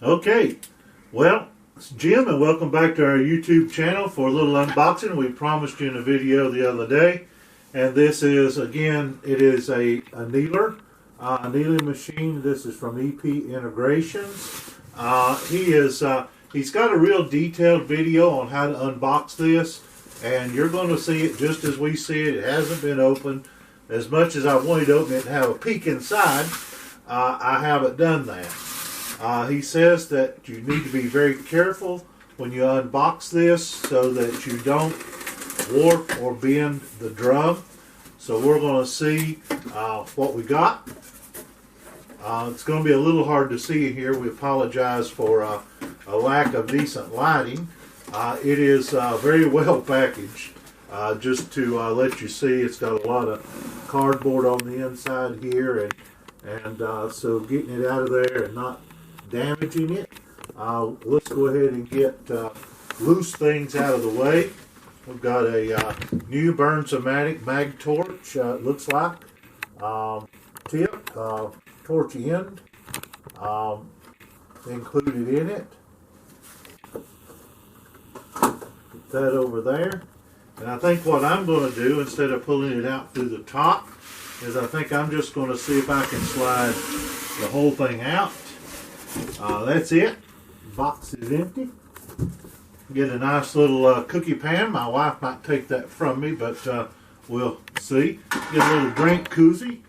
Okay, well, it's Jim and welcome back to our YouTube channel for a little unboxing. We promised you in a video the other day, and this is, again, it is a Annealer, annealing machine. This is from EP Integrations. He's got a real detailed video on how to unbox this, and you're going to see it just as we see it. It hasn't been opened. As much as I wanted to open it and have a peek inside, I haven't done that. He says that you need to be very careful when you unbox this so that you don't warp or bend the drum. So we're going to see what we got. It's going to be a little hard to see in here. We apologize for a lack of decent lighting. It is very well packaged. Just to let you see, it's got a lot of cardboard on the inside here, and so getting it out of there and not damaging it. Let's go ahead and get loose things out of the way. We've got a new Burns-O-Matic mag torch, it looks like. Tip, torch end included in it. Put that over there. And I think what I'm going to do, instead of pulling it out through the top, is I think I'm just going to see if I can slide the whole thing out. That's it. Box is empty. Get a nice little cookie pan. My wife might take that from me, but we'll see. Get a little drink koozie.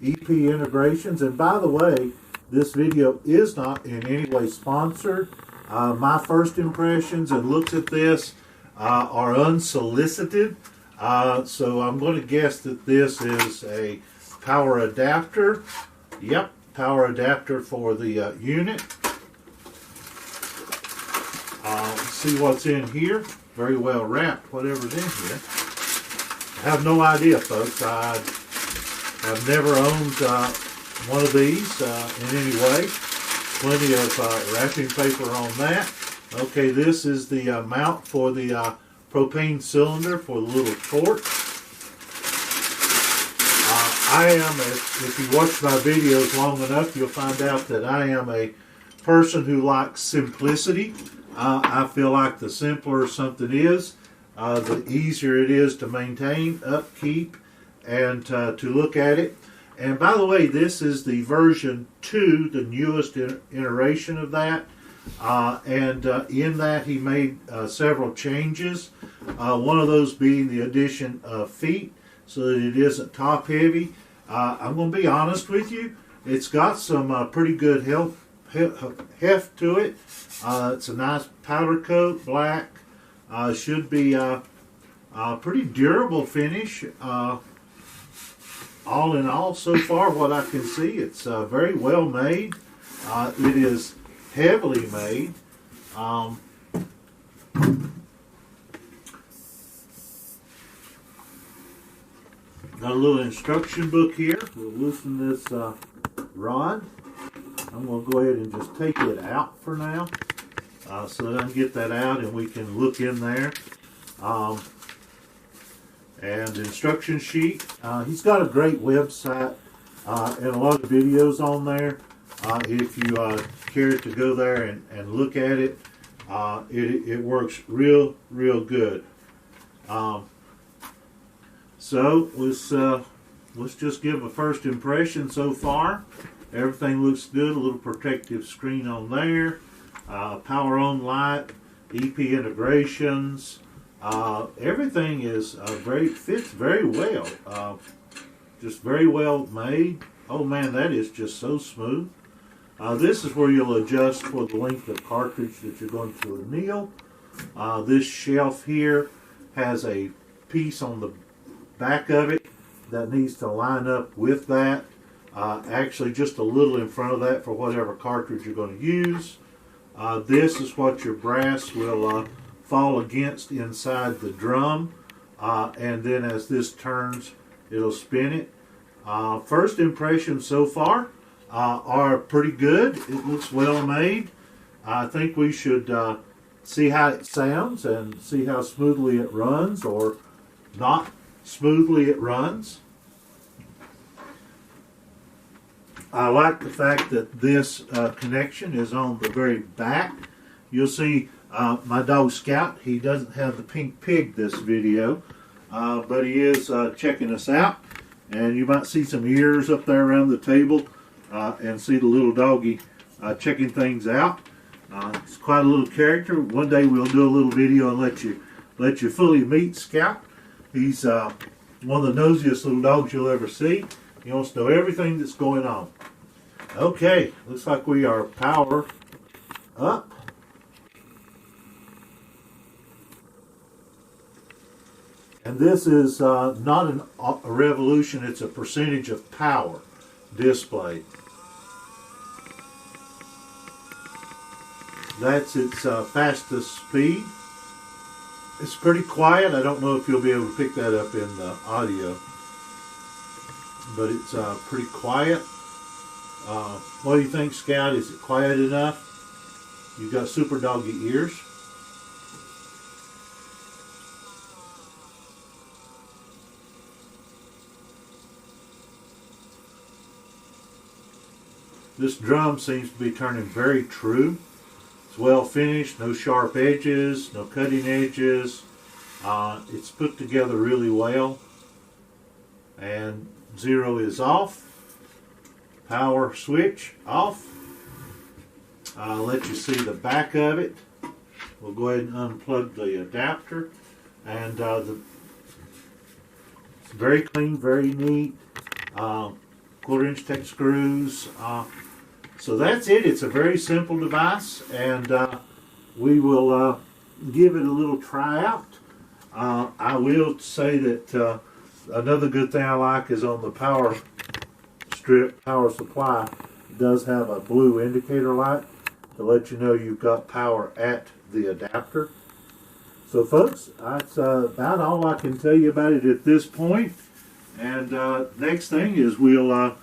EP Integrations. And by the way, this video is not in any way sponsored. My first impressions and looks at this are unsolicited. So I'm going to guess that this is a power adapter. Yep. Power adapter for the unit. Let's see what's in here. Very well wrapped, whatever's in here. I have no idea, folks. I have never owned one of these in any way. Plenty of wrapping paper on that. Okay, this is the mount for the propane cylinder for the little torch. If you watch my videos long enough, you'll find out that I am a person who likes simplicity. I feel like the simpler something is, the easier it is to maintain, upkeep, and to look at it. And by the way, this is the version 2, the newest iteration of that. In that he made several changes. One of those being the addition of feet, so that it isn't top heavy. I'm going to be honest with you, it's got some pretty good heft to it. It's a nice powder coat, black. Should be a pretty durable finish. All in all, so far what I can see, it's very well made. It is heavily made. Got a little instruction book here. We'll loosen this rod. I'm going to go ahead and just take it out for now so that I can get that out and we can look in there. And the instruction sheet. He's got a great website and a lot of videos on there. If you care to go there and look at it, it works real good. So let's just give a first impression so far. Everything looks good. A little protective screen on there. Power on light. EP Integrations. Everything is fits very well. Just very well made. Oh man, that is just so smooth. This is where you'll adjust for the length of cartridge that you're going to anneal. This shelf here has a piece on the back of it that needs to line up with that. Actually just a little in front of that for whatever cartridge you're going to use. This is what your brass will fall against inside the drum, and then as this turns it'll spin it. First impressions so far are pretty good. It looks well made. I think we should see how it sounds and see how smoothly it runs or not smoothly it runs. I like the fact that this connection is on the very back. You'll see my dog Scout. He doesn't have the pink pig this video, but he is checking us out. And you might see some ears up there around the table and see the little doggy checking things out. It's quite a little character. One day we'll do a little video and let you fully meet Scout. He's one of the nosiest little dogs you'll ever see. He wants to know everything that's going on. Okay, looks like we are power up. And this is not a revolution, it's a percentage of power displayed. That's its fastest speed. It's pretty quiet. I don't know if you'll be able to pick that up in the audio, but it's pretty quiet. What do you think, Scout? Is it quiet enough? You've got super doggy ears. This drum seems to be turning very true. It's well finished, no sharp edges, no cutting edges. It's put together really well. And 0 is off. Power switch off. I'll let you see the back of it. We'll go ahead and unplug the adapter. And it's very clean, very neat. 1/4-inch tech screws. So that's it. It's a very simple device, and we will give it a little try out. I will say that another good thing I like is on the power strip, power supply, it does have a blue indicator light to let you know you've got power at the adapter. So folks, that's about all I can tell you about it at this point. And next thing is we'll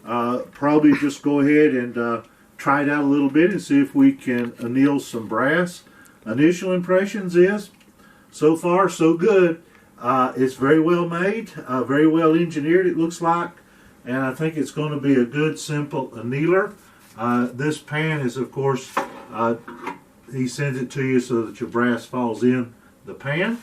probably just go ahead and try it out a little bit and see if we can anneal some brass. Initial impressions is, so far so good. It's very well made, very well engineered it looks like, and I think it's going to be a good simple annealer. This pan is, of course, he sends it to you so that your brass falls in the pan.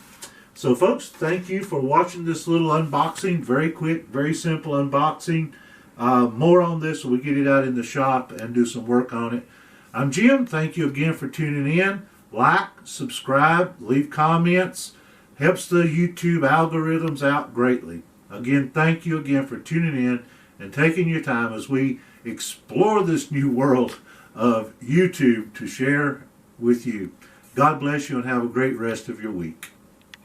So folks, thank you for watching this little unboxing. Very quick, very simple unboxing. More on this when we get it out in the shop and do some work on it. I'm Jim. Thank you again for tuning in. Like, subscribe, leave comments. Helps the YouTube algorithms out greatly. Again, thank you again for tuning in and taking your time as we explore this new world of YouTube to share with you. God bless you and have a great rest of your week.